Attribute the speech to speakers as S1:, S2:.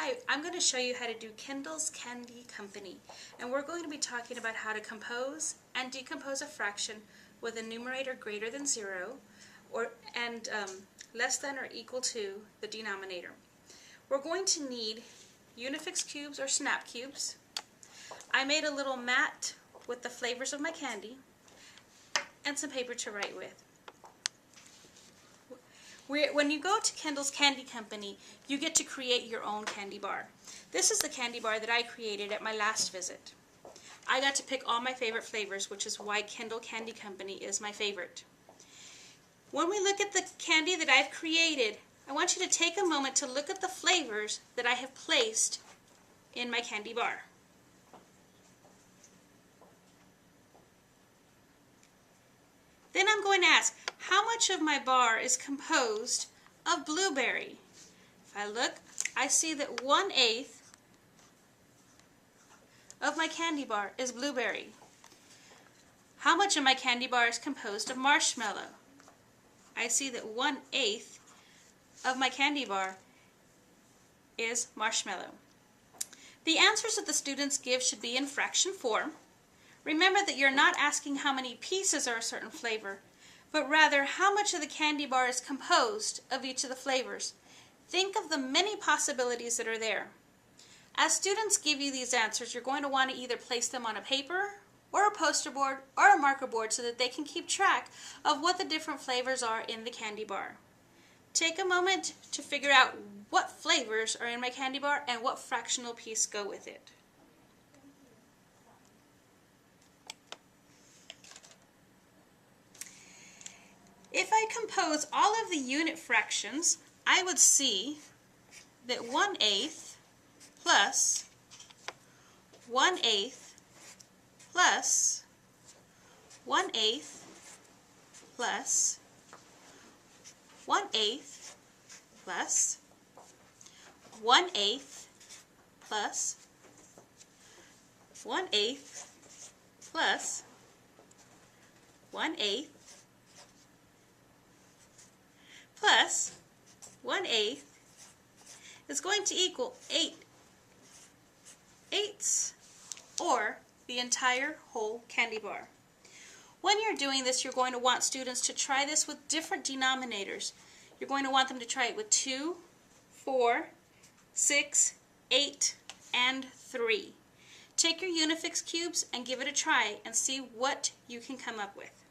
S1: Hi, I'm going to show you how to do Kendall's Candy Company, and we're going to be talking about how to compose and decompose a fraction with a numerator greater than 0 and less than or equal to the denominator. We're going to need Unifix cubes or snap cubes. I made a little mat with the flavors of my candy and some paper to write with. When you go to Kendall's Candy Company, you get to create your own candy bar. This is the candy bar that I created at my last visit. I got to pick all my favorite flavors, which is why Kendall Candy Company is my favorite. When we look at the candy that I've created, I want you to take a moment to look at the flavors that I have placed in my candy bar. Then I'm going to ask, how much of my bar is composed of blueberry? If I look, I see that 1/8 of my candy bar is blueberry. How much of my candy bar is composed of marshmallow? I see that 1/8 of my candy bar is marshmallow. The answers that the students give should be in fraction form. Remember that you're not asking how many pieces are a certain flavor, but rather how much of the candy bar is composed of each of the flavors. Think of the many possibilities that are there. As students give you these answers, you're going to want to either place them on a paper or a poster board or a marker board so that they can keep track of what the different flavors are in the candy bar. Take a moment to figure out what flavors are in my candy bar and what fractional piece go with it. If I compose all of the unit fractions, I would see that 1/8 plus 1/8 plus 1/8 plus 1/8 plus 1/8 plus 1/8 plus 1/8 plus 1/8 is going to equal 8/8, or the entire whole candy bar. When you're doing this, you're going to want students to try this with different denominators. You're going to want them to try it with 2, 4, 6, 8, and 3. Take your Unifix cubes and give it a try and see what you can come up with.